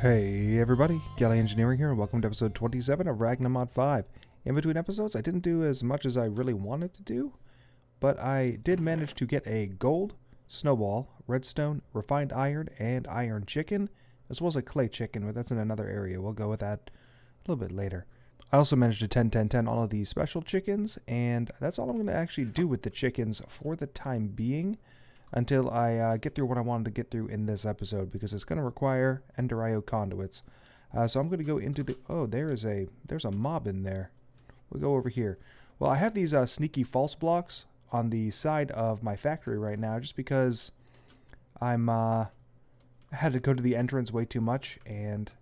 Hey everybody, Galley Engineering here, and welcome to episode 27 of Ragnamod V. In between episodes, I didn't do as much as I really wanted to do, but I did manage to get a gold, snowball, redstone, refined iron, and iron chicken, as well as a clay chicken, but that's in another area. We'll go with that a little bit later. I also managed to 10-10-10 all of these special chickens, and that's all I'm going to actually do with the chickens for the time being, until I get through what I wanted to get through in this episode, because it's going to require Ender Ayo conduits. So I'm going to go into the... Oh, there's a mob in there. We'll go over here. Well, I have these sneaky false blocks on the side of my factory right now, just because I had to go to the entrance way too much, and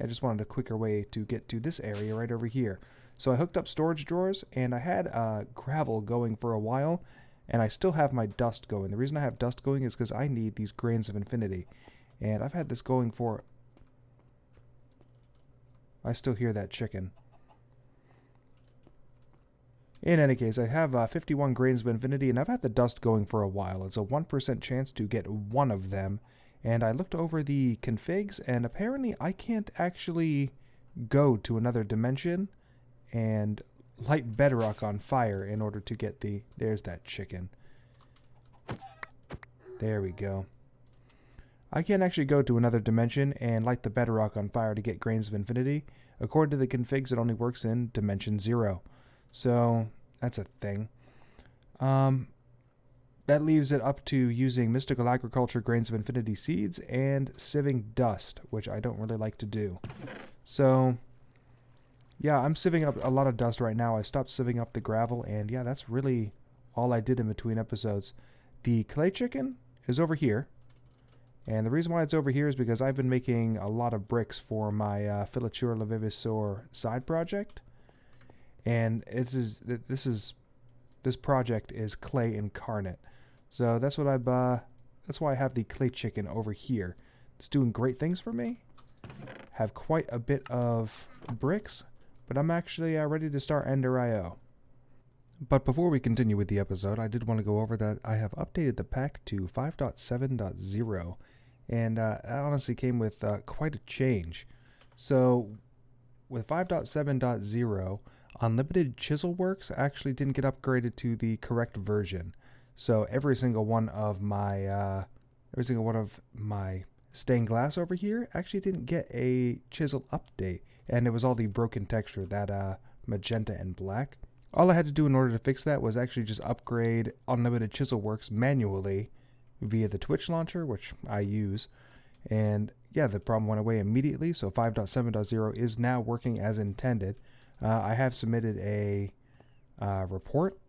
I just wanted a quicker way to get to this area right over here. So I hooked up storage drawers, and I had gravel going for a while, and I still have my dust going. The reason I have dust going is because I need these grains of infinity. And I've had this going for... I still hear that chicken. In any case, I have 51 grains of infinity, and I've had the dust going for a while. It's a 1% chance to get one of them. And I looked over the configs, and apparently I can't actually go to another dimension and light bedrock on fire in order to get the... There's that chicken. There we go. I can't actually go to another dimension and light the bedrock on fire to get grains of infinity. According to the configs, it only works in dimension 0. So, that's a thing. That leaves it up to using mystical agriculture grains of infinity seeds and sieving dust, which I don't really like to do. So... yeah, I'm sieving up a lot of dust right now. I stopped sieving up the gravel, and yeah, that's really all I did in between episodes. The clay chicken is over here, and the reason why it's over here is because I've been making a lot of bricks for my Filature Levivisor side project, and this project is clay incarnate. So that's what that's why I have the clay chicken over here. It's doing great things for me. Have quite a bit of bricks. But I'm actually ready to start Ender Ayo. But before we continue with the episode, I did want to go over that I have updated the pack to 5.7.0, and that honestly came with quite a change. So, with 5.7.0, Unlimited Chisel Works actually didn't get upgraded to the correct version. So every single one of my stained glass over here actually didn't get a chisel update. And it was all the broken texture, that magenta and black. All I had to do in order to fix that was actually just upgrade Unlimited Chisel Works manually via the Twitch launcher, which I use. And yeah, the problem went away immediately, so 5.7.0 is now working as intended. I have submitted a report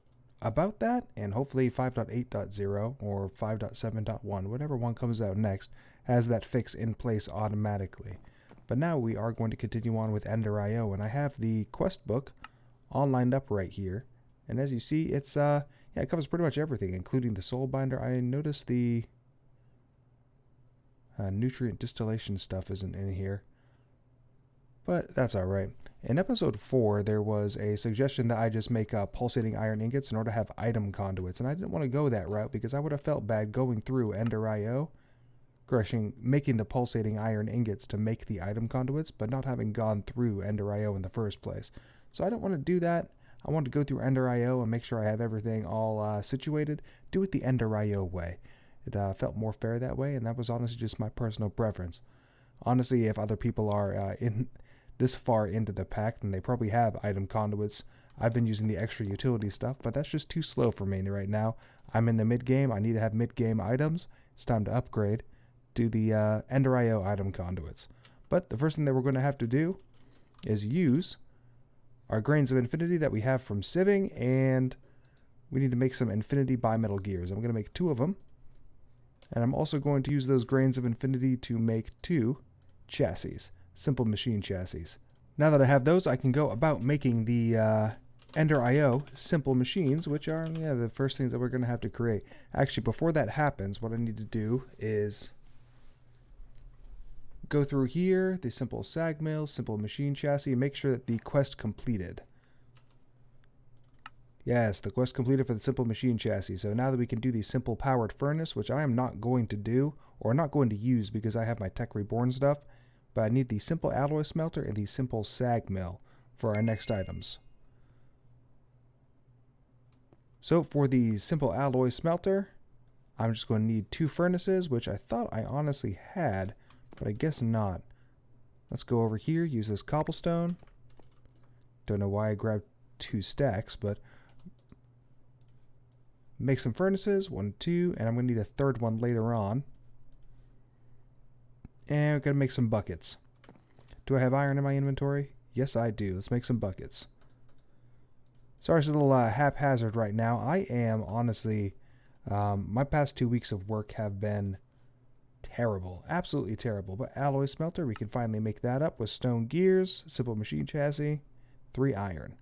about that, and hopefully 5.8.0 or 5.7.1, whatever one comes out next, has that fix in place automatically. But now we are going to continue on with Ender Ayo, and I have the quest book all lined up right here. And as you see, it's it covers pretty much everything, including the soul binder. I noticed the nutrient distillation stuff isn't in here, but that's all right. In episode 4, there was a suggestion that I just make pulsating iron ingots in order to have item conduits, and I didn't want to go that route because I would have felt bad going through Ender Ayo, making the pulsating iron ingots to make the item conduits, but not having gone through Ender Ayo in the first place. So I don't want to do that. I want to go through Ender Ayo and make sure I have everything all situated. Do it the Ender Ayo way. It felt more fair that way, and that was honestly just my personal preference. Honestly, if other people are in this far into the pack, then they probably have item conduits. I've been using the extra utility stuff, but that's just too slow for me right now. I'm in the mid-game. I need to have mid-game items. It's time to upgrade to the Ender Ayo item conduits. But the first thing that we're going to have to do is use our grains of infinity that we have from sieving, and we need to make some infinity bimetal gears. I'm going to make 2 of them, and I'm also going to use those grains of infinity to make 2 chassis, simple machine chassis. Now that I have those, I can go about making the Ender Ayo simple machines, which are the first things that we're going to have to create. Actually, before that happens, what I need to do is go through here, the simple sag mill, simple machine chassis, and make sure that the quest completed. Yes, the quest completed for the simple machine chassis. So now that we can do the simple powered furnace, which I am not going to do, or not going to use because I have my Tech Reborn stuff, but I need the simple alloy smelter and the simple sag mill for our next items. So for the simple alloy smelter, I'm just going to need 2 furnaces, which I thought I honestly had, but I guess not. Let's go over here, use this cobblestone. Don't know why I grabbed 2 stacks, but make some furnaces, 1, 2, and I'm going to need a 3rd one later on. And we're going to make some buckets. Do I have iron in my inventory? Yes, I do. Let's make some buckets. Sorry, it's a little haphazard right now. I am honestly, my past 2 weeks of work have been terrible. Absolutely terrible. But alloy smelter, we can finally make that up with stone gears, simple machine chassis, 3 iron.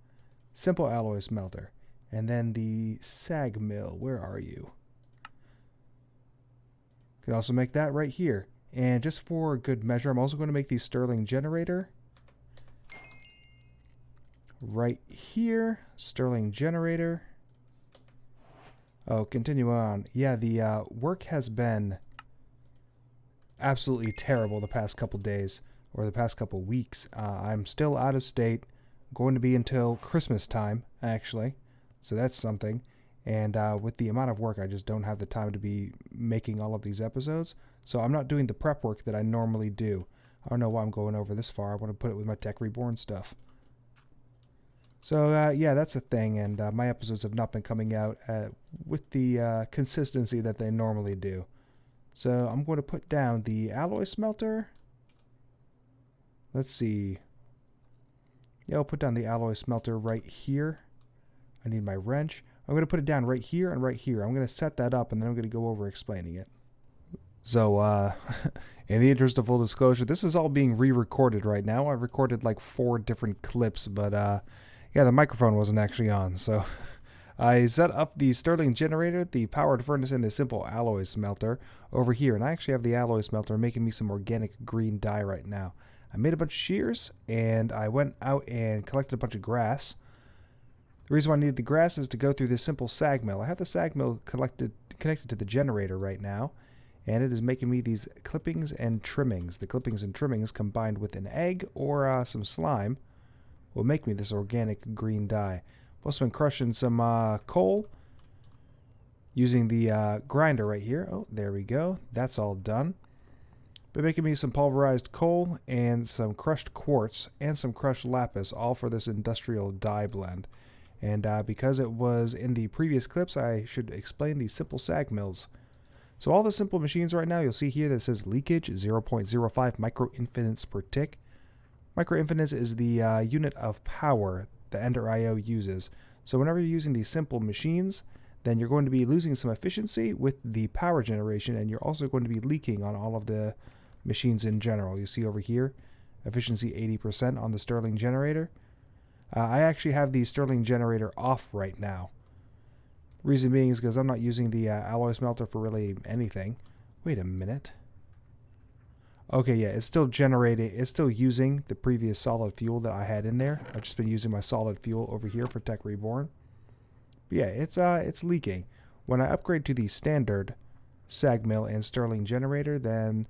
Simple alloy smelter. And then the sag mill. Where are you? Can also make that right here. And just for good measure, I'm also going to make the Stirling generator. Right here. Stirling generator. Oh, continue on. Yeah, the work has been absolutely terrible the past couple days. Or the past couple weeks. I'm still out of state. Going to be until Christmas time, actually. So that's something. And with the amount of work, I just don't have the time to be making all of these episodes. So I'm not doing the prep work that I normally do. I don't know why I'm going over this far. I want to put it with my Tech Reborn stuff. So yeah, that's a thing. And my episodes have not been coming out with the consistency that they normally do. So I'm going to put down the alloy smelter. Let's see. Yeah, I'll put down the alloy smelter right here. I need my wrench. I'm going to put it down right here and right here. I'm going to set that up, and then I'm going to go over explaining it. So, in the interest of full disclosure, this is all being re-recorded right now. I've recorded like 4 different clips, but yeah, the microphone wasn't actually on. So I set up the Stirling generator, the powered furnace, and the simple alloy smelter over here. And I actually have the alloy smelter making me some organic green dye right now. I made a bunch of shears, and I went out and collected a bunch of grass. The reason why I needed the grass is to go through this simple sag mill. I have the sag mill connected to the generator right now, and it is making me these clippings and trimmings. The clippings and trimmings combined with an egg or some slime will make me this organic green dye. I've also been crushing some coal using the grinder right here. Oh, there we go. That's all done. Been making me some pulverized coal and some crushed quartz and some crushed lapis, all for this industrial dye blend. And because it was in the previous clips, I should explain the simple sag mills. So all the simple machines right now, you'll see here that says leakage 0.05 microinfinites per tick. Microinfinites is the unit of power the Ender IO uses. So whenever you're using these simple machines, then you're going to be losing some efficiency with the power generation, and you're also going to be leaking on all of the machines in general. You see over here, efficiency 80% on the Stirling generator. I actually have the Stirling generator off right now. Reason being is because I'm not using the alloy smelter for really anything. Wait a minute. Okay, yeah, it's still generating. It's still using the previous solid fuel that I had in there. I've just been using my solid fuel over here for Tech Reborn. But yeah, it's leaking. When I upgrade to the standard sag mill and Stirling generator, then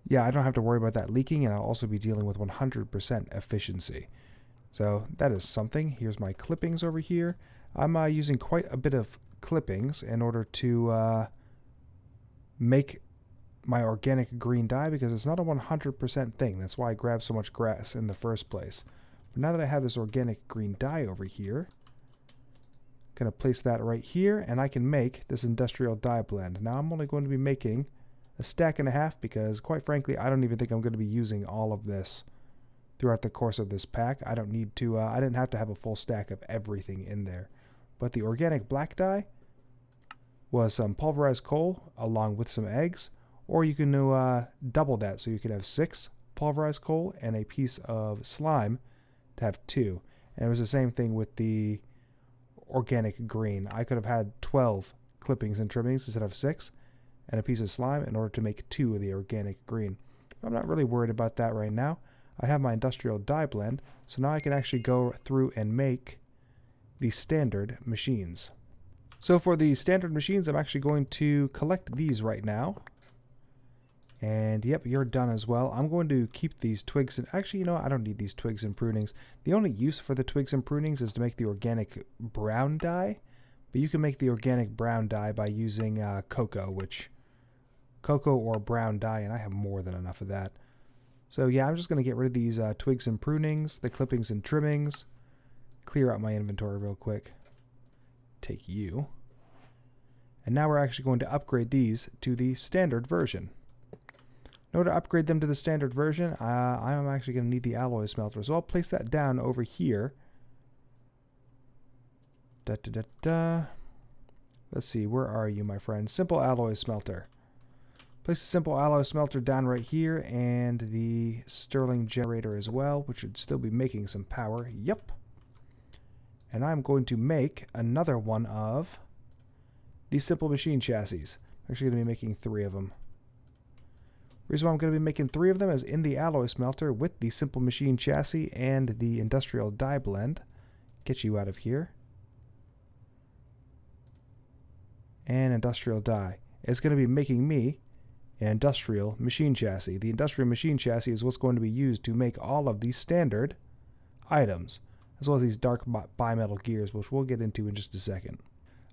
yeah, I don't have to worry about that leaking, and I'll also be dealing with 100% efficiency. So that is something. Here's my clippings over here. I'm using quite a bit of clippings in order to make my organic green dye, because it's not a 100% thing. That's why I grabbed so much grass in the first place. But now that I have this organic green dye over here, I'm going to place that right here, and I can make this industrial dye blend. Now I'm only going to be making a stack and a half, because quite frankly, I don't even think I'm going to be using all of this throughout the course of this pack. I don't need to, I didn't have to have a full stack of everything in there. But the organic black dye was some pulverized coal along with some eggs, or you can double that, so you could have 6 pulverized coal and a piece of slime to have 2. And it was the same thing with the organic green. I could have had 12 clippings and trimmings instead of 6, and a piece of slime in order to make 2 of the organic green. I'm not really worried about that right now. I have my industrial dye blend, so now I can actually go through and make the standard machines. So for the standard machines, I'm actually going to collect these right now. And yep, you're done as well. I'm going to keep these twigs. And actually, you know what? I don't need these twigs and prunings. The only use for the twigs and prunings is to make the organic brown dye. But you can make the organic brown dye by using cocoa or brown dye, and I have more than enough of that. So yeah, I'm just going to get rid of these twigs and prunings, the clippings and trimmings. Clear out my inventory real quick. Take you. And now we're actually going to upgrade these to the standard version. In order to upgrade them to the standard version, I'm actually going to need the alloy smelter. So I'll place that down over here. Let's see, where are you, my friend? Simple alloy smelter. Place the simple alloy smelter down right here, and the Stirling generator as well, which should still be making some power. Yep. And I'm going to make another one of these simple machine chassis. I'm actually going to be making 3 of them. The reason why I'm going to be making 3 of them is in the alloy smelter with the simple machine chassis and the industrial dye blend. Get you out of here. And industrial dye. It's going to be making me an industrial machine chassis. The industrial machine chassis is what's going to be used to make all of these standard items, as well as these dark bimetal gears, which we'll get into in just a second.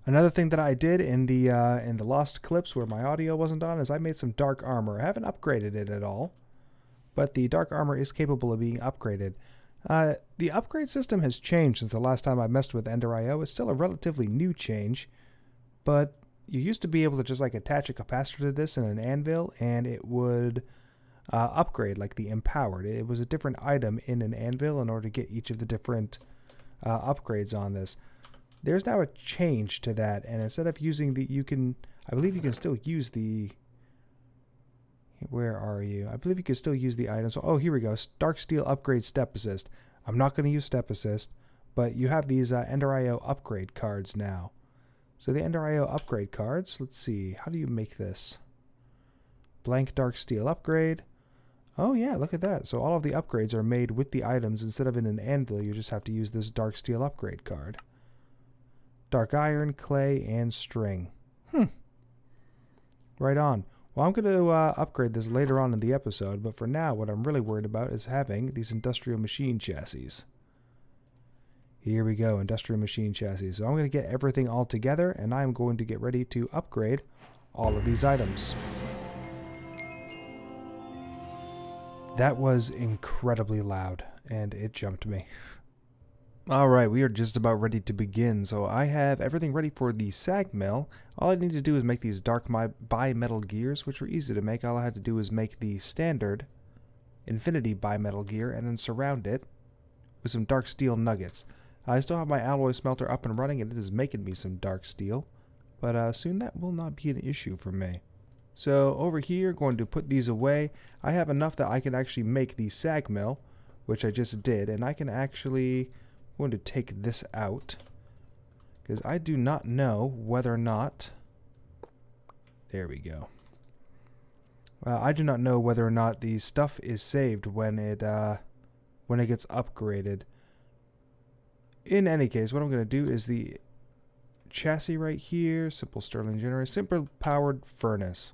Another thing that I did in the lost clips where my audio wasn't on is I made some dark armor. I haven't upgraded it at all, but the dark armor is capable of being upgraded. The upgrade system has changed since the last time I messed with Ender.io. It's still a relatively new change, but you used to be able to just like attach a capacitor to this in an anvil and it would upgrade, like the empowered. It was a different item in an anvil in order to get each of the different upgrades on this. There's now a change to that, and instead of using I believe you can still use the, where are you? I believe you can still use the items. Oh, here we go. Dark Steel Upgrade Step Assist. I'm not going to use Step Assist, but you have these Ender.io upgrade cards now. So the Ender.io upgrade cards, let's see, how do you make this? Blank Dark Steel Upgrade. Oh yeah, look at that. So all of the upgrades are made with the items. Instead of in an anvil, you just have to use this Dark Steel Upgrade card. Dark Iron, Clay, and String. Right on. Well, I'm going to upgrade this later on in the episode, but for now, what I'm really worried about is having these industrial machine chassis. Here we go, industrial machine chassis. So I'm going to get everything all together, and I'm going to get ready to upgrade all of these items. That was incredibly loud, and it jumped me. Alright, we are just about ready to begin, so I have everything ready for the sag mill. All I need to do is make these dark bimetal gears, which are easy to make. All I had to do is make the standard infinity bimetal gear and then surround it with some dark steel nuggets. I still have my alloy smelter up and running, and it is making me some dark steel, but soon that will not be an issue for me. So over here, going to put these away. I have enough that I can actually make the sag mill, which I just did, and I can actually... I'm going to take this out because I do not know whether or not, there we go. I do not know whether or not the stuff is saved when it gets upgraded. In any case, what I'm going to do is the chassis right here, simple Stirling generator, simple powered furnace.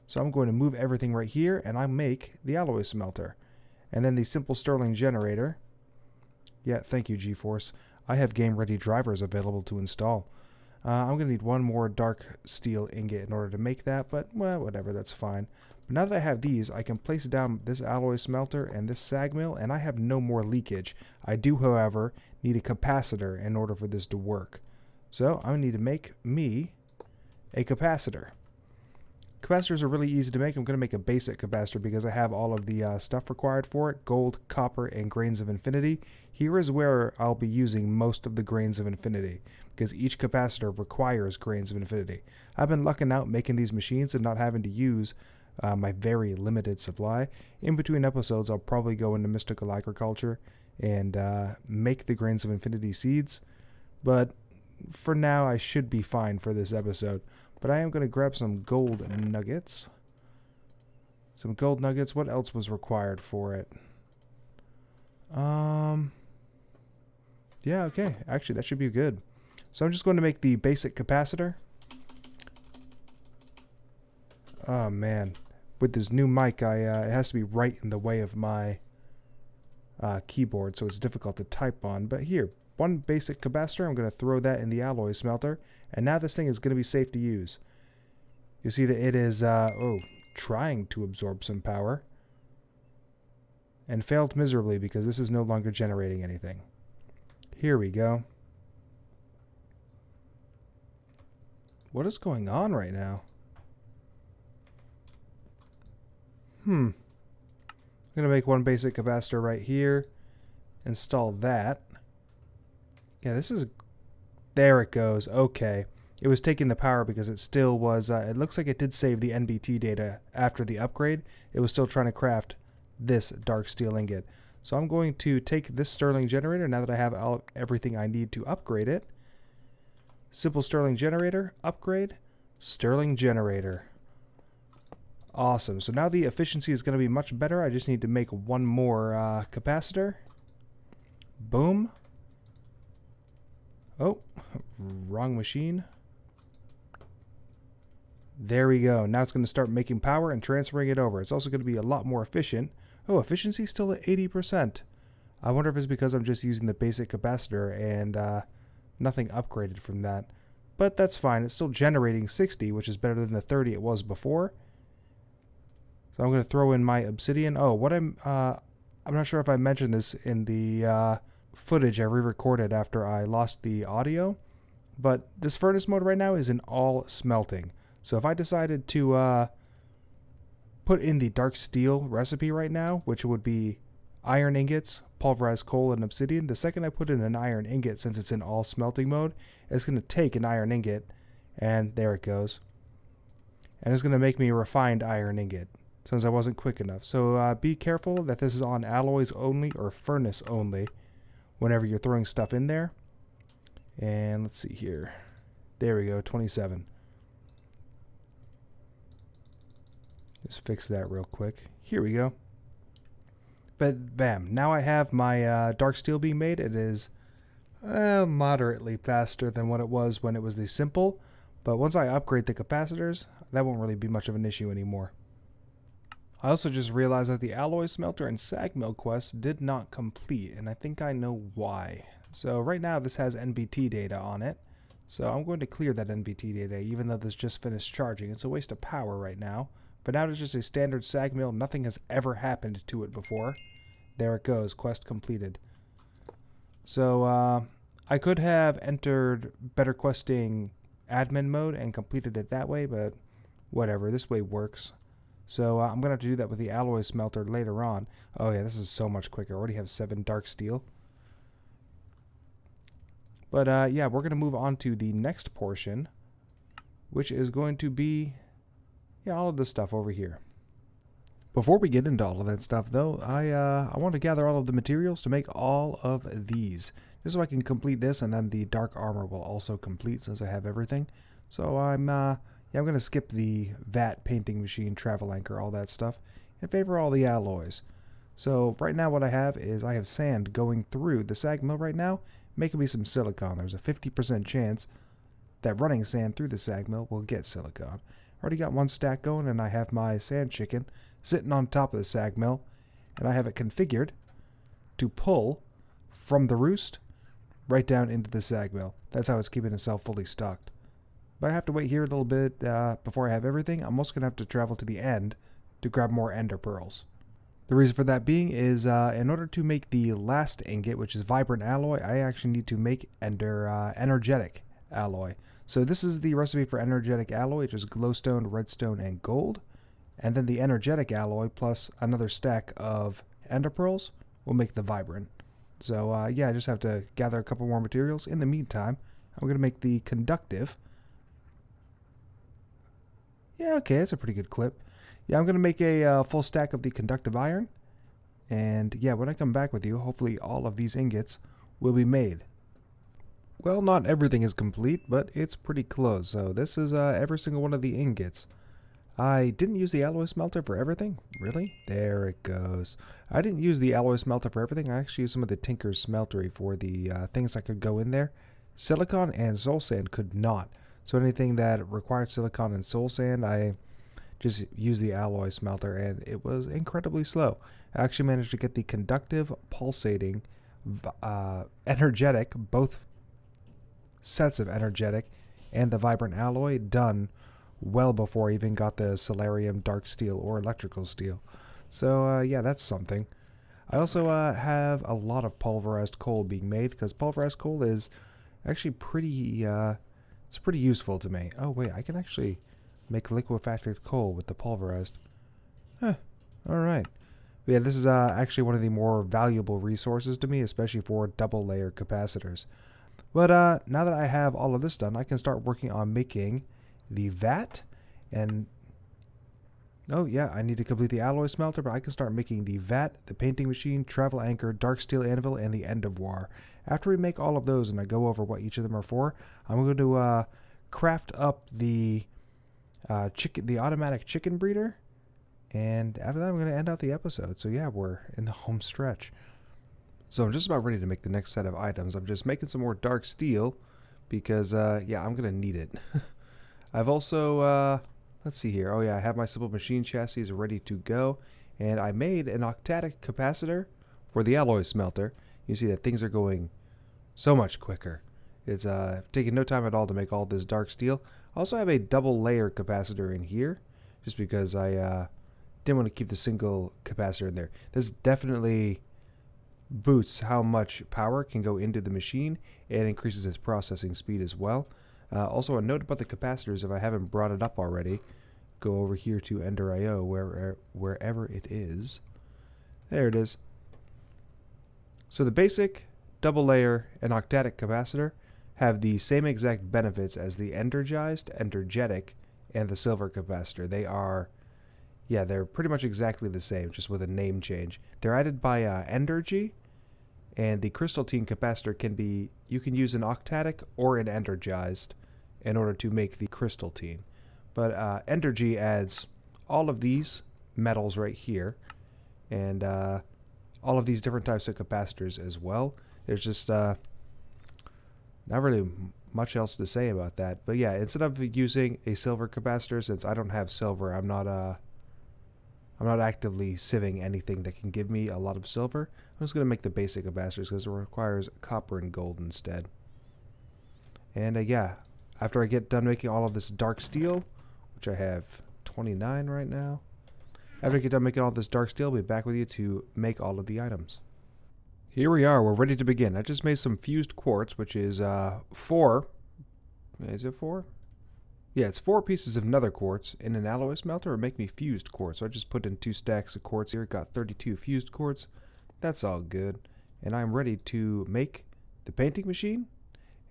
So I'm going to move everything right here, and I make the alloy smelter, and then the simple Stirling generator. Yeah, thank you, GeForce. I have game-ready drivers available to install. I'm going to need one more dark steel ingot in order to make that, but, well, whatever, that's fine. But now that I have these, I can place down this alloy smelter and this sag mill, and I have no more leakage. I do, however, need a capacitor in order for this to work. So, I'm going to need to make me a capacitor. Capacitors are really easy to make. I'm going to make a basic capacitor because I have all of the stuff required for it. Gold, copper, and grains of infinity. Here is where I'll be using most of the grains of infinity because each capacitor requires grains of infinity. I've been lucking out making these machines and not having to use my very limited supply. In between episodes, I'll probably go into mystical agriculture and make the grains of infinity seeds. But for now, I should be fine for this episode. But I am going to grab some gold nuggets. Some gold nuggets. What else was required for it? Yeah, okay. Actually, that should be good. So I'm just going to make the basic capacitor. Oh, man. with this new mic, it has to be right in the way of my keyboard, so it's difficult to type on. But here, one basic capacitor, I'm going to throw that in the alloy smelter, and now this thing is going to be safe to use. You see that it is trying to absorb some power, and failed miserably because this is no longer generating anything. Here we go. What is going on right now? I'm going to make one basic capacitor right here. Install that. Yeah, this is... There it goes. Okay. It was taking the power because it still was... it looks like it did save the NBT data after the upgrade. It was still trying to craft this dark steel ingot. So I'm going to take this Stirling generator now that I have everything I need to upgrade it. Simple Stirling generator, upgrade, Stirling generator. Awesome. So now the efficiency is going to be much better. I just need to make one more capacitor. Boom. Oh, wrong machine. There we go. Now it's going to start making power and transferring it over. It's also going to be a lot more efficient. Oh, efficiency still at 80%. I wonder if it's because I'm just using the basic capacitor and nothing upgraded from that. But that's fine. It's still generating 60, which is better than the 30 it was before. So I'm going to throw in my obsidian. Oh, what I'm not sure if I mentioned this in the footage I re-recorded after I lost the audio, but this furnace mode right now is in all smelting. So if I decided to put in the dark steel recipe right now, which would be iron ingots, pulverized coal, and obsidian, the second I put in an iron ingot, since it's in all smelting mode, it's going to take an iron ingot, and there it goes. And it's going to make me a refined iron ingot, since I wasn't quick enough. So be careful that this is on alloys only or furnace only whenever you're throwing stuff in there. And let's see here. There we go, 27. Just fix that real quick. Here we go. But bam, now I have my dark steel being made. It is moderately faster than what it was when it was the simple. But once I upgrade the capacitors, that won't really be much of an issue anymore. I also just realized that the alloy smelter and sag mill quest did not complete, and I think I know why. So right now this has NBT data on it. So I'm going to clear that NBT data even though this just finished charging. It's a waste of power right now. But now it's just a standard sag mill. Nothing has ever happened to it before. There it goes. Quest completed. So I could have entered better questing admin mode and completed it that way, but whatever. This way works. So I'm going to have to do that with the alloy smelter later on. Oh yeah, this is so much quicker. I already have 7 dark steel. But yeah, we're going to move on to the next portion, which is going to be... yeah, all of this stuff over here. Before we get into all of that stuff, though, I want to gather all of the materials to make all of these, just so I can complete this, and then the dark armor will also complete since I have everything. So I'm going to skip the vat, painting machine, travel anchor, all that stuff, and favor all the alloys. So right now what I have is I have sand going through the sag mill right now, making me some silicon. There's a 50% chance that running sand through the sag mill will get silicon. Already got one stack going, and I have my sand chicken sitting on top of the sag mill, and I have it configured to pull from the roost right down into the sag mill. That's how it's keeping itself fully stocked. But I have to wait here a little bit before I have everything. I'm also going to have to travel to the end to grab more ender pearls. The reason for that being is in order to make the last ingot, which is vibrant alloy, I actually need to make energetic alloy. So this is the recipe for energetic alloy, which is glowstone, redstone, and gold. And then the energetic alloy plus another stack of ender pearls will make the vibrant. So yeah, I just have to gather a couple more materials. In the meantime, I'm going to make the conductive. Yeah, okay, that's a pretty good clip. Yeah, I'm going to make a full stack of the conductive iron. And yeah, when I come back with you, hopefully all of these ingots will be made. Well, not everything is complete, but it's pretty close. So this is every single one of the ingots. I didn't use the alloy smelter for everything. Really? There it goes. I didn't use the alloy smelter for everything. I actually used some of the Tinker's smeltery for the things that could go in there. Silicon and soul sand could not. So anything that required silicon and soul sand, I just use the alloy smelter, and it was incredibly slow. I actually managed to get the conductive, pulsating, energetic, both sets of energetic, and the vibrant alloy done well before I even got the solarium, dark steel, or electrical steel. So yeah, that's something. I also have a lot of pulverized coal being made, because pulverized coal is actually pretty, it's pretty useful to me. Oh wait, I can actually make liquefied coal with the pulverized. Huh, alright. Yeah, this is actually one of the more valuable resources to me, especially for double layer capacitors. But now that I have all of this done, I can start working on making the vat. And oh yeah, I need to complete the alloy smelter, but I can start making the vat, the painting machine, travel anchor, dark steel anvil, and the end of war. After we make all of those and I go over what each of them are for, I'm going to craft up the automatic chicken breeder. And after that, I'm going to end out the episode. So yeah, we're in the home stretch. So I'm just about ready to make the next set of items. I'm just making some more dark steel because, yeah, I'm going to need it. I've also, let's see here. Oh yeah, I have my simple machine chassis ready to go. And I made an octadic capacitor for the alloy smelter. You see that things are going so much quicker. It's taking no time at all to make all this dark steel. I also have a double layer capacitor in here, just because I didn't want to keep the single capacitor in there. This definitely boosts how much power can go into the machine and increases its processing speed as well. Also, a note about the capacitors, if I haven't brought it up already, go over here to Ender IO, wherever it is. There it is. So the basic, double layer, and octadic capacitor have the same exact benefits as the energized, energetic, and the silver capacitor. They are, yeah, they're pretty much exactly the same, just with a name change. They're added by Energy, and the crystalline capacitor can be, you can use an octadic or an energized in order to make the crystalline. But Energy adds all of these metals right here, and all of these different types of capacitors as well. There's just not really much else to say about that. But yeah, instead of using a silver capacitor, since I don't have silver, I'm not actively sieving anything that can give me a lot of silver. I'm just going to make the basic capacitors because it requires copper and gold instead. And yeah, after I get done making all of this dark steel, which I have 29 right now, after I get done making all this dark steel, I'll be back with you to make all of the items. Here we are, we're ready to begin. I just made some fused quartz, which is 4. Is it 4? Yeah, it's 4 pieces of nether quartz in an alloy smelter, or make me fused quartz. So I just put in 2 stacks of quartz here, got 32 fused quartz. That's all good. And I'm ready to make the painting machine.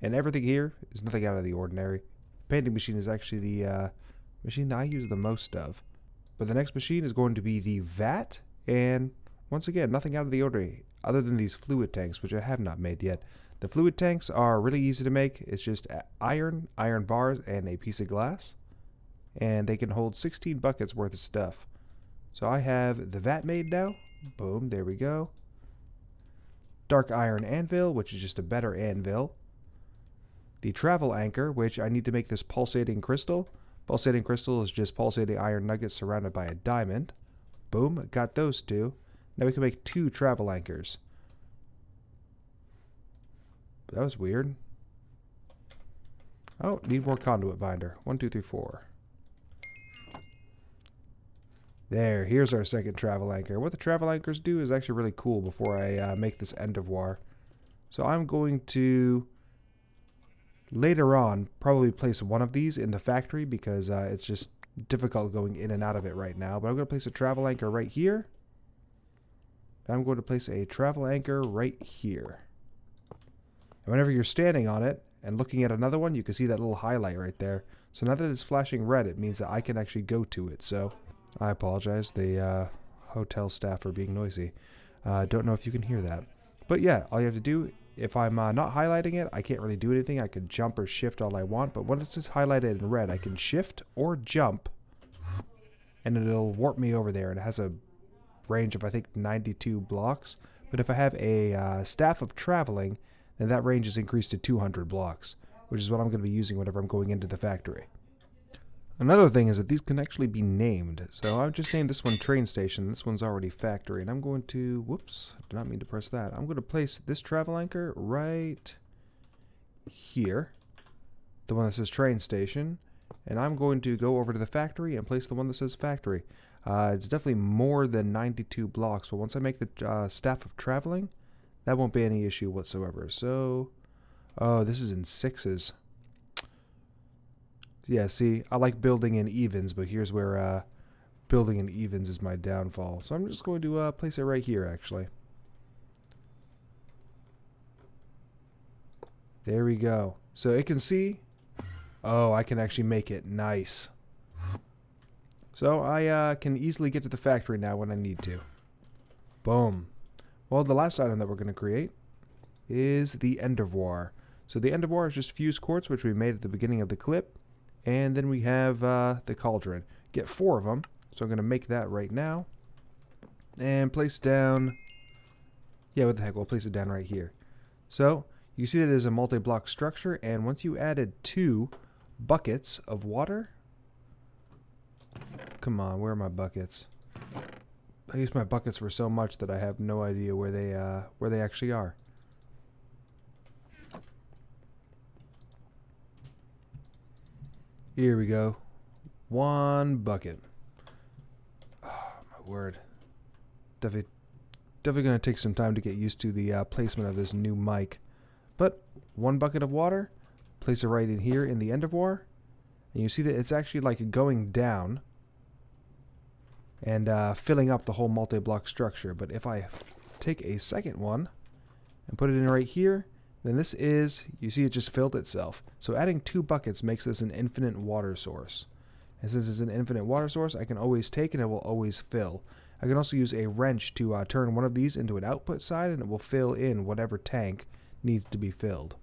And everything here is nothing out of the ordinary. Painting machine is actually the machine that I use the most of. But the next machine is going to be the vat, and once again, nothing out of the ordinary, other than these fluid tanks, which I have not made yet. The fluid tanks are really easy to make. It's just iron bars, and a piece of glass. And they can hold 16 buckets worth of stuff. So I have the vat made now. Boom, there we go. Dark iron anvil, which is just a better anvil. The travel anchor, which I need to make this pulsating crystal. Pulsating crystal is just pulsating iron nuggets surrounded by a diamond. Boom, got those 2. Now we can make 2 travel anchors. That was weird. Oh, need more conduit binder. 1, 2, 3, 4. There, here's our second travel anchor. What the travel anchors do is actually really cool before I make this end of war. So I'm going to, later on, probably place one of these in the factory because it's just difficult going in and out of it right now. But I'm going to place a travel anchor right here. I'm going to place a travel anchor right here. And whenever you're standing on it and looking at another one, you can see that little highlight right there. So now that it's flashing red, it means that I can actually go to it. So I apologize. The hotel staff are being noisy. Don't know if you can hear that. But yeah, all you have to do, if I'm not highlighting it, I can't really do anything. I can jump or shift all I want. But once it's highlighted in red, I can shift or jump. And it'll warp me over there. And it has a range of, I think, 92 blocks. But if I have a staff of traveling, then that range is increased to 200 blocks, which is what I'm going to be using whenever I'm going into the factory. Another thing is that these can actually be named. So I've just named this one train station. This one's already factory. And I'm going to, whoops, did not mean to press that. I'm going to place this travel anchor right here. The one that says train station. And I'm going to go over to the factory and place the one that says factory. It's definitely more than 92 blocks. So once I make the staff of traveling, that won't be any issue whatsoever. So, oh, this is in 6s. Yeah, see, I like building in evens, but here's where building in evens is my downfall. So I'm just going to place it right here, actually. There we go. So it can see. Oh, I can actually make it nice. So I can easily get to the factory now when I need to. Boom. Well, the last item that we're going to create is the endervoir. So the endervoir is just fused quartz, which we made at the beginning of the clip. And then we have the cauldron. Get 4 of them. So I'm going to make that right now. And place down. Yeah, what the heck? We'll place it down right here. So you see that it is a multi-block structure. And once you added 2 buckets of water. Come on, where are my buckets? I use my buckets for so much that I have no idea where they actually are. Here we go. 1 bucket. Oh, my word. Definitely going to take some time to get used to the placement of this new mic. But 1 bucket of water. Place it right in here in the endervoir. And you see that it's actually like going down. And filling up the whole multi-block structure. But if I take a second one and put it in right here, then this is, you see it just filled itself. So adding 2 buckets makes this an infinite water source. And since it's an infinite water source, I can always take and it will always fill. I can also use a wrench to turn one of these into an output side, and it will fill in whatever tank needs to be filled.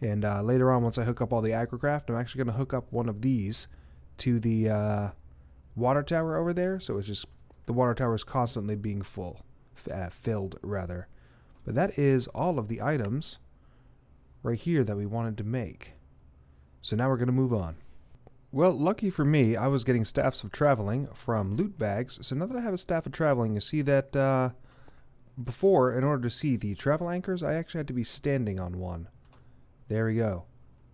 And later on, once I hook up all the agrocraft, I'm actually going to hook up one of these to the water tower over there. So it's just, the water tower is constantly being filled rather. But that is all of the items right here that we wanted to make. So now we're going to move on. Well, lucky for me, I was getting staffs of traveling from loot bags. So now that I have a staff of traveling, you see that before, in order to see the travel anchors, I actually had to be standing on one. There we go.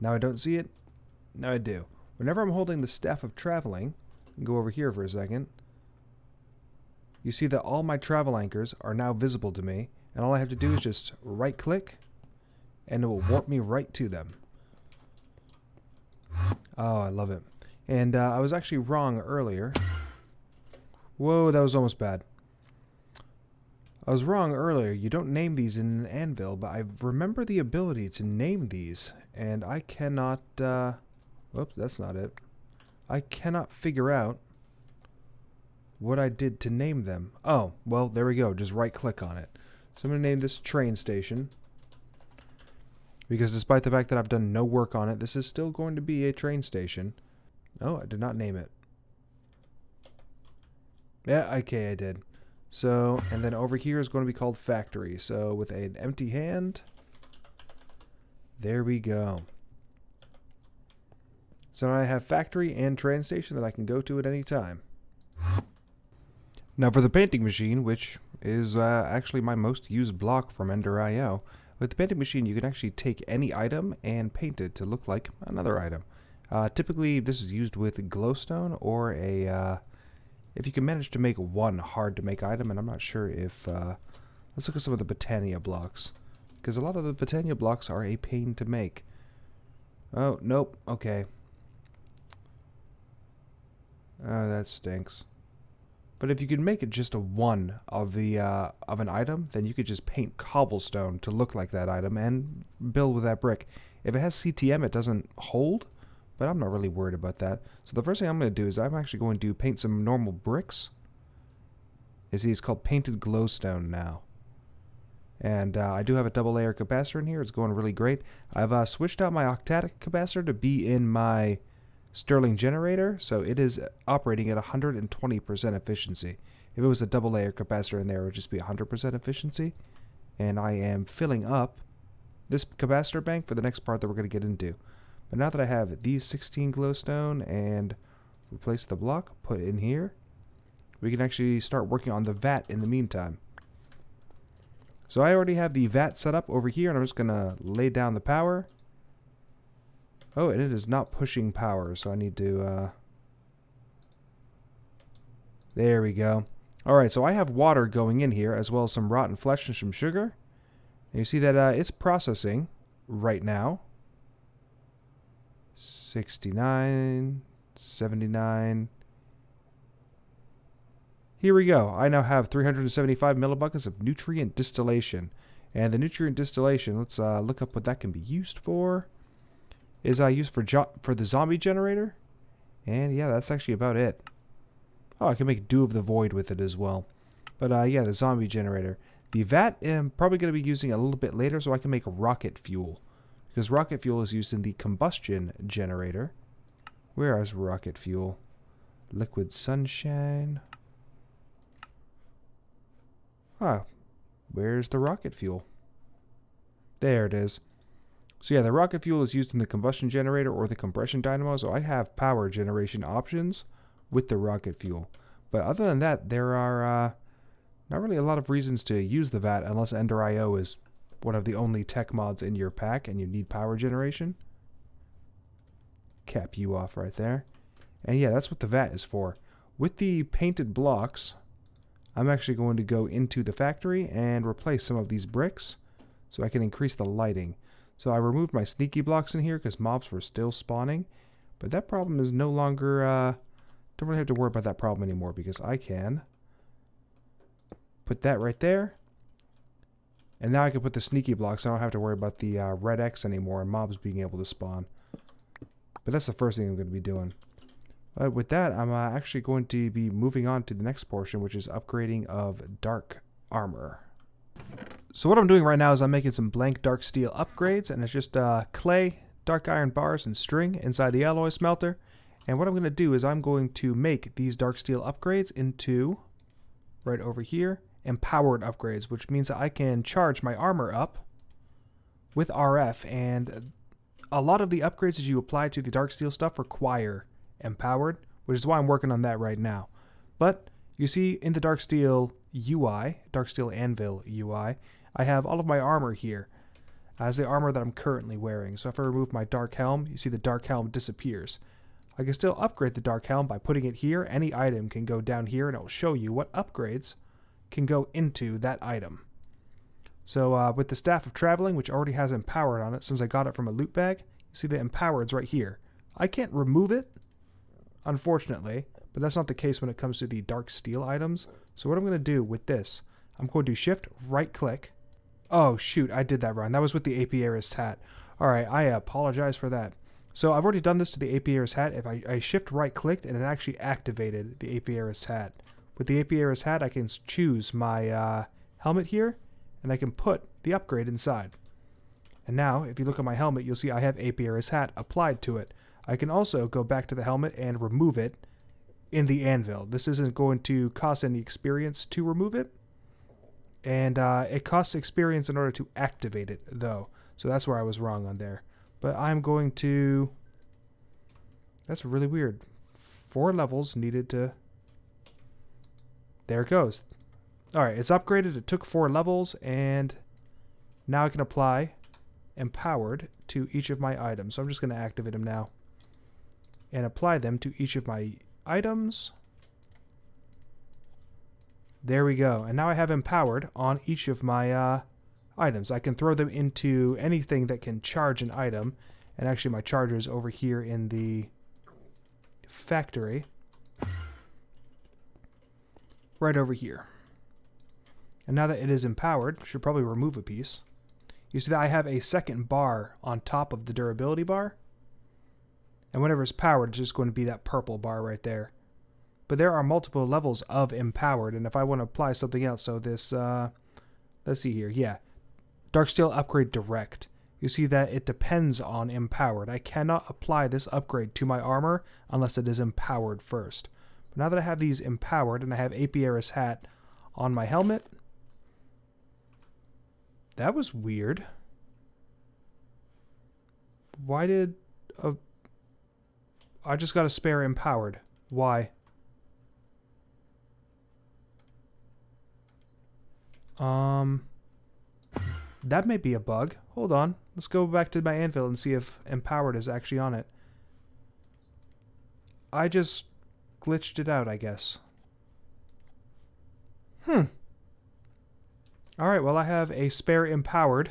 Now I don't see it. Now I do. Whenever I'm holding the staff of traveling, go over here for a second. You see that all my travel anchors are now visible to me. And all I have to do is just right click and it will warp me right to them. Oh, I love it. And I was actually wrong earlier. Whoa, that was almost bad. I was wrong earlier. You don't name these in an anvil, but I remember the ability to name these. And I cannot... whoops, that's not it. I cannot figure out what I did to name them. Oh, well, there we go. Just right click on it. So I'm going to name this train station. Because despite the fact that I've done no work on it, this is still going to be a train station. Oh, I did not name it. Yeah, okay, I did. So, and then over here is going to be called factory. So with an empty hand, there we go. So now I have factory and train station that I can go to at any time. Now for the painting machine, which is actually my most used block from Ender.io. With the painting machine, you can actually take any item and paint it to look like another item. Typically, this is used with glowstone or a, if you can manage to make one hard-to-make item, and I'm not sure if, let's look at some of the Botania blocks. Because a lot of the Botania blocks are a pain to make. Oh, nope, okay. Oh, that stinks. But if you could make it just a one of the of an item, then you could just paint cobblestone to look like that item and build with that brick. If it has CTM, it doesn't hold, but I'm not really worried about that. So the first thing I'm going to do is I'm actually going to paint some normal bricks. You see, it's called painted glowstone now. And I do have a double layer capacitor in here. It's going really great. I've switched out my octadic capacitor to be in my Stirling generator, so it is operating at 120% efficiency. If it was a double layer capacitor in there, it would just be 100% efficiency. And I am filling up this capacitor bank for the next part that we're going to get into. But now that I have these 16 glowstone and replace the block, put it in here, we can actually start working on the vat in the meantime. So I already have the vat set up over here, and I'm just going to lay down the power. Oh, and it is not pushing power, so I need to... There we go. Alright, so I have water going in here, as well as some rotten flesh and some sugar. And you see that it's processing right now. 69, 79... Here we go. I now have 375 millibuckets of nutrient distillation. And the nutrient distillation, let's look up what that can be used for. Is used for the zombie generator. And yeah, that's actually about it. Oh, I can make Dew of the Void with it as well. But yeah, the zombie generator. The vat I'm probably going to be using a little bit later so I can make rocket fuel. Because rocket fuel is used in the combustion generator. Where is rocket fuel? Liquid sunshine. Ah, where's the rocket fuel? There it is. So yeah, the rocket fuel is used in the combustion generator or the compression dynamo, so I have power generation options with the rocket fuel. But other than that, there are not really a lot of reasons to use the vat unless Ender IO is one of the only tech mods in your pack and you need power generation. Cap you off right there. And yeah, that's what the vat is for. With the painted blocks, I'm actually going to go into the factory and replace some of these bricks so I can increase the lighting. So I removed my sneaky blocks in here because mobs were still spawning. But that problem is no longer... don't really have to worry about that problem anymore because I can put that right there. And now I can put the sneaky blocks. So I don't have to worry about the red X anymore and mobs being able to spawn. But that's the first thing I'm going to be doing. With that, I'm actually going to be moving on to the next portion, which is upgrading of dark armor. So what I'm doing right now is I'm making some blank dark steel upgrades, and it's just clay, dark iron bars, and string inside the alloy smelter. And what I'm going to do is I'm going to make these dark steel upgrades into, right over here, empowered upgrades, which means that I can charge my armor up with RF, and a lot of the upgrades that you apply to the dark steel stuff require empowered, which is why I'm working on that right now. But you see in the dark steel UI, dark steel anvil UI, I have all of my armor here as the armor that I'm currently wearing. So if I remove my dark helm, you see the dark helm disappears. I can still upgrade the dark helm by putting it here. Any item can go down here and it will show you what upgrades can go into that item. So with the Staff of Traveling, which already has empowered on it since I got it from a loot bag, you see the empowered's right here. I can't remove it, unfortunately, but that's not the case when it comes to the dark steel items. So what I'm going to do with this, I'm going to shift right click. Oh shoot, I did that wrong. That was with the apiarist hat. Alright, I apologize for that. So I've already done this to the apiarist hat. If I shift right clicked and it actually activated the apiarist hat. With the apiarist hat I can choose my helmet here and I can put the upgrade inside. And now if you look at my helmet you'll see I have apiarist hat applied to it. I can also go back to the helmet and remove it in the anvil. This isn't going to cost any experience to remove it. And it costs experience in order to activate it, though. So that's where I was wrong on there. But I'm going to... That's really weird. 4 levels needed to... There it goes. Alright, it's upgraded. It took 4 levels, and now I can apply Empowered to each of my items. So I'm just going to activate them now. And apply them to each of my items. There we go. And now I have Empowered on each of my items. I can throw them into anything that can charge an item. And actually my charger is over here in the factory. Right over here. And now that it is empowered, I should probably remove a piece. You see that I have a second bar on top of the durability bar. And whenever it's powered, it's just going to be that purple bar right there. But there are multiple levels of empowered, and if I want to apply something else, so this, let's see here, yeah. Dark Steel Upgrade Direct. You see that it depends on empowered. I cannot apply this upgrade to my armor unless it is empowered first. But now that I have these empowered, and I have Apiaris Hat on my helmet, that was weird. Why did... I just got a spare empowered. Why? That may be a bug. Hold on. Let's go back to my anvil and see if empowered is actually on it. I just glitched it out, I guess. Alright, well I have a spare empowered.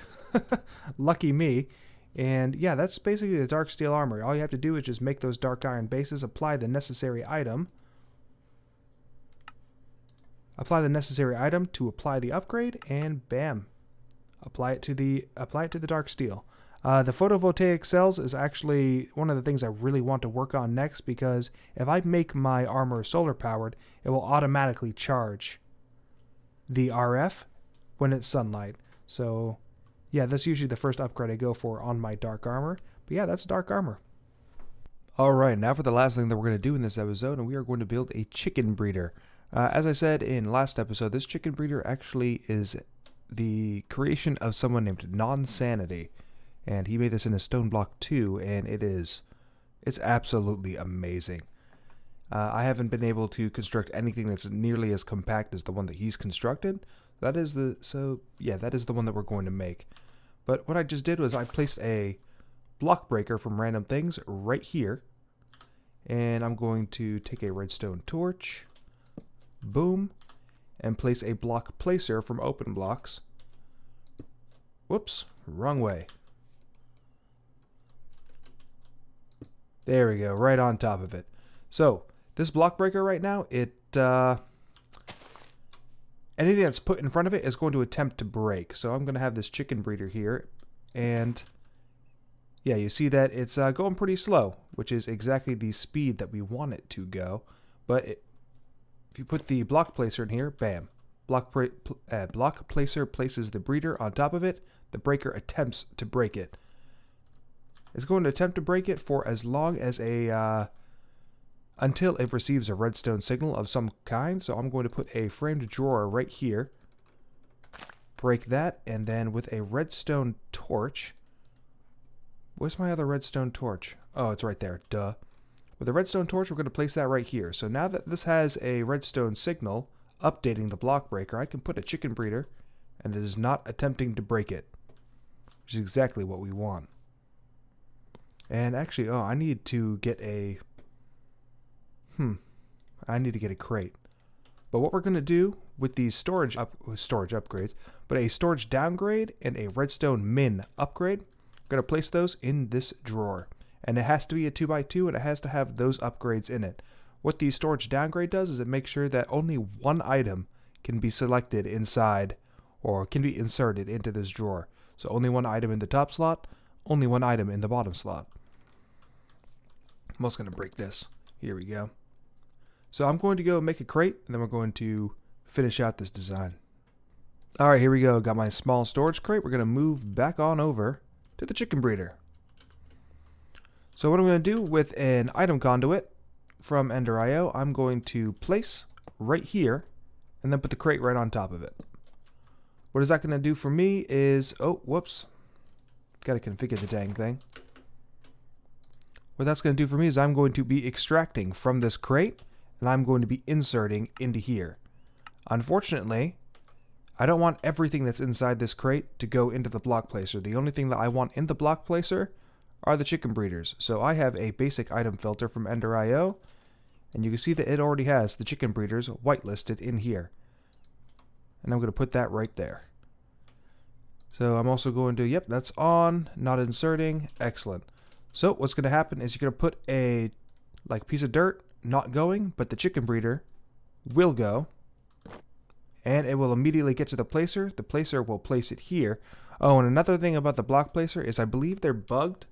Lucky me. And yeah, that's basically the dark steel armor. All you have to do is just make those dark iron bases, apply the necessary item. Apply the necessary item to apply the upgrade, and bam. Apply it to the dark steel. The photovoltaic cells is actually one of the things I really want to work on next, because if I make my armor solar powered, it will automatically charge the RF when it's sunlight. So yeah, that's usually the first upgrade I go for on my dark armor. But yeah, that's dark armor. Alright, now for the last thing that we're going to do in this episode, and we are going to build a chicken breeder. As I said in last episode, this chicken breeder actually is the creation of someone named Non-Sanity. And he made this in a stone block 2, and it's absolutely amazing. I haven't been able to construct anything that's nearly as compact as the one that he's constructed. That is the one that we're going to make. But what I just did was I placed a block breaker from Random Things right here. And I'm going to take a redstone torch, boom, and place a block placer from Open Blocks. Whoops, wrong way. There we go, right on top of it. So, this block breaker right now, anything that's put in front of it is going to attempt to break. So I'm going to have this chicken breeder here, and yeah, you see that it's going pretty slow, which is exactly the speed that we want it to go. But if you put the block placer in here, bam, block placer places the breeder on top of it. The breaker attempts to break it. It's going to attempt to break it for as long as until it receives a redstone signal of some kind. So I'm going to put a framed drawer right here, break that, and then with a redstone torch. Where's my other redstone torch? Oh, it's right there, duh. With a redstone torch, we're going to place that right here. So now that this has a redstone signal updating the block breaker, I can put a chicken breeder, and it is not attempting to break it, which is exactly what we want. And actually, I need to get a crate. But what we're going to do with these storage upgrades, but a storage downgrade and a redstone min upgrade, I'm going to place those in this drawer. And it has to be a 2x2, and it has to have those upgrades in it. What the storage downgrade does is it makes sure that only one item can be selected inside, or can be inserted into this drawer. So only one item in the top slot, only one item in the bottom slot. I'm also going to break this. Here we go. So I'm going to go make a crate, and then we're going to finish out this design. Alright, here we go. Got my small storage crate. We're going to move back on over to the chicken breeder. So what I'm going to do with an item conduit from Ender.io, I'm going to place right here, and then put the crate right on top of it. What is that going to do for me is, oh, whoops. Got to configure the dang thing. What that's going to do for me is I'm going to be extracting from this crate, and I'm going to be inserting into here. Unfortunately, I don't want everything that's inside this crate to go into the block placer. The only thing that I want in the block placer are the chicken breeders. So I have a basic item filter from Ender.io, and you can see that it already has the chicken breeders whitelisted in here. And I'm going to put that right there. So I'm also going to, yep, that's on, not inserting, excellent. So what's going to happen is you're going to put a piece of dirt, not going, but the chicken breeder will go, and it will immediately get to the placer. The placer will place it here. Oh, and another thing about the block placer is I believe they're bugged.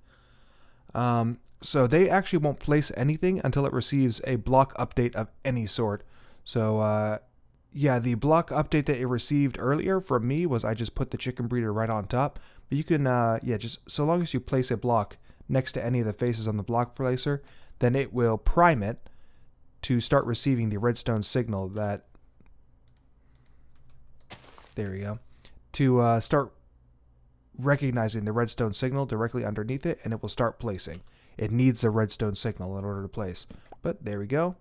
So they actually won't place anything until it receives a block update of any sort. So yeah, the block update that it received earlier from me was I just put the chicken breeder right on top. But you can, yeah, just so long as you place a block next to any of the faces on the block placer, then it will prime it to start receiving the redstone signal that, there we go, to start recognizing the redstone signal directly underneath it, and it will start placing. it needs the redstone signal in order to place. But there we go.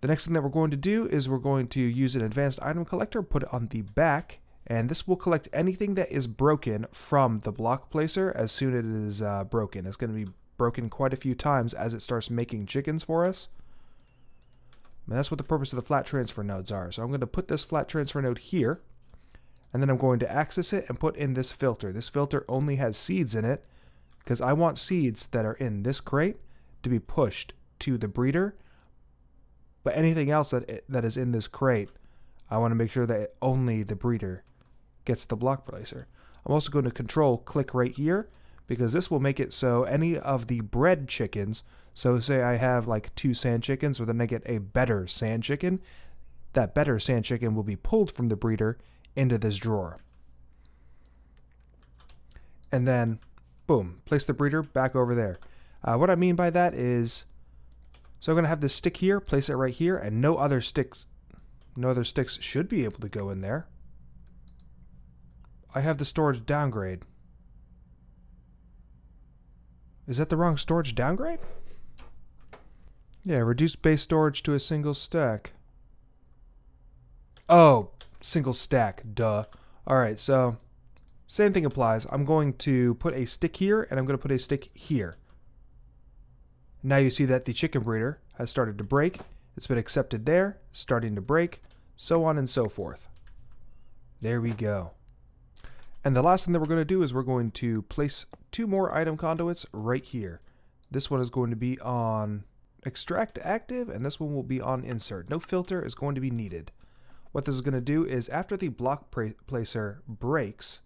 The next thing that we're going to do is we're going to use an advanced item collector, put it on the back, and this will collect anything that is broken from the block placer as soon as it is broken. It's going to be broken quite a few times as it starts making chickens for us. And that's what the purpose of the flat transfer nodes are. So I'm going to put this flat transfer node here, and then I'm going to access it and put in this filter. This filter only has seeds in it because I want seeds that are in this crate to be pushed to the breeder. But anything else that is in this crate, I want to make sure that only the breeder gets the block placer. I'm also going to control click right here because this will make it so any of the bred chickens, so say I have like 2 sand chickens, but then I get a better sand chicken, that better sand chicken will be pulled from the breeder into this drawer. And then, boom, place the breeder back over there. What I mean by that is, so I'm going to have this stick here, place it right here, and no other sticks should be able to go in there. I have the storage downgrade. Is that the wrong storage downgrade? Yeah, reduce base storage to a single stack. Oh, single stack, duh. Alright, so same thing applies. I'm going to put a stick here, and I'm going to put a stick here. Now you see that the chicken breeder has started to break. It's been accepted there, starting to break, so on and so forth. There we go. And the last thing that we're going to do is we're going to place 2 more item conduits right here. This one is going to be on extract active, and this one will be on insert. No filter is going to be needed. What this is going to do is after the block placer breaks,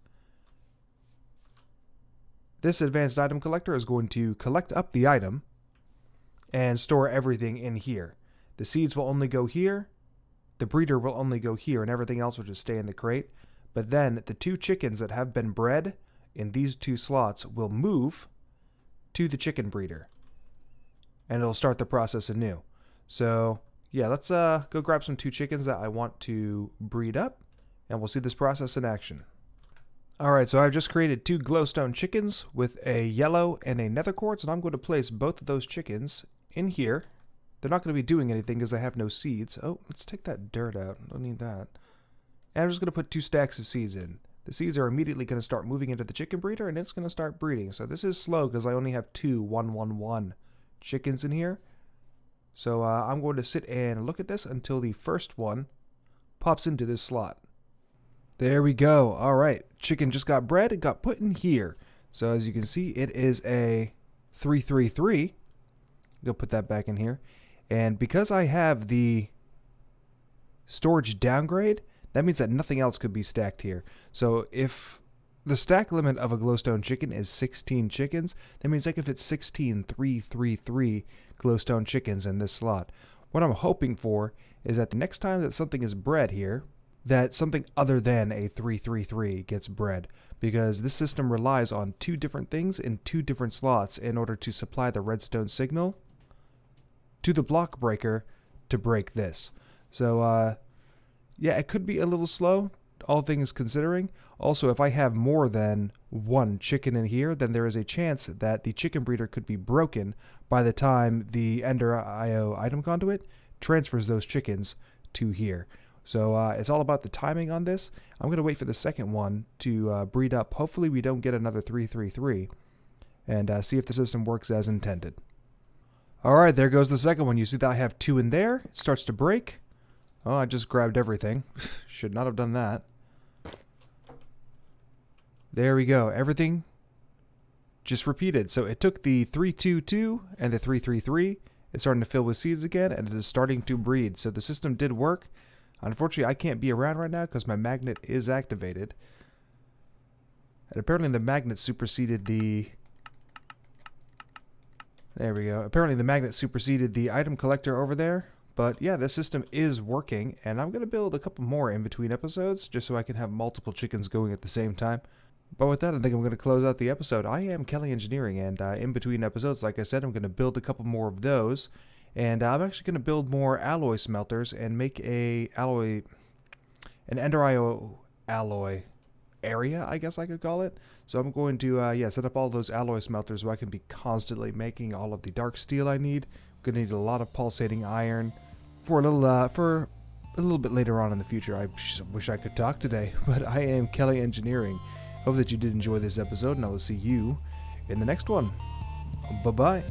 this advanced item collector is going to collect up the item and store everything in here. The seeds will only go here, the breeder will only go here, and everything else will just stay in the crate. But then the 2 chickens that have been bred in these 2 slots will move to the chicken breeder, and it'll start the process anew. So yeah, let's go grab some 2 chickens that I want to breed up, and we'll see this process in action. Alright, so I've just created 2 glowstone chickens with a yellow and a nether quartz, and I'm going to place both of those chickens in here. They're not going to be doing anything because I have no seeds. Oh, let's take that dirt out. I don't need that. And I'm just going to put 2 stacks of seeds in. The seeds are immediately going to start moving into the chicken breeder, and it's going to start breeding. So this is slow because I only have 2 111 chickens in here. So I'm going to sit and look at this until the first one pops into this slot. There we go. Alright, chicken just got bred. It got put in here. So as you can see, it is a 333. Go put that back in here. And because I have the storage downgrade, that means that nothing else could be stacked here. So if the stack limit of a glowstone chicken is 16 chickens, that means I can fit 16 333 glowstone chickens in this slot. What I'm hoping for is that the next time that something is bred here, that something other than a 333 gets bred, because this system relies on 2 different things in 2 different slots in order to supply the redstone signal to the block breaker to break this. So yeah, it could be a little slow, all things considering. Also, if I have more than 1 chicken in here, then there is a chance that the chicken breeder could be broken by the time the Ender Ayo item conduit transfers those chickens to here. So it's all about the timing on this. I'm going to wait for the second one to breed up. Hopefully we don't get another 333 and see if the system works as intended. Alright, there goes the second one. You see that I have 2 in there. It starts to break. Oh, I just grabbed everything. Should not have done that. There we go. Everything just repeated. So it took the 322 and the 333. It's starting to fill with seeds again, and it is starting to breed. So the system did work. Unfortunately, I can't be around right now because my magnet is activated. And apparently the magnet superseded the... There we go. Apparently the magnet superseded the item collector over there. But yeah, this system is working, and I'm going to build a couple more in between episodes just so I can have multiple chickens going at the same time. But with that, I think I'm going to close out the episode. I am Kelly Engineering, and in between episodes, like I said, I'm going to build a couple more of those. And I'm actually going to build more alloy smelters and make an Ender Ayo alloy area, I guess I could call it. So I'm going to set up all those alloy smelters so I can be constantly making all of the dark steel I need. I'm gonna need a lot of pulsating iron for a little bit later on in the future. I just wish I could talk today, but I am Kelly Engineering. Hope that you did enjoy this episode, and I will see you in the next one. Bye bye.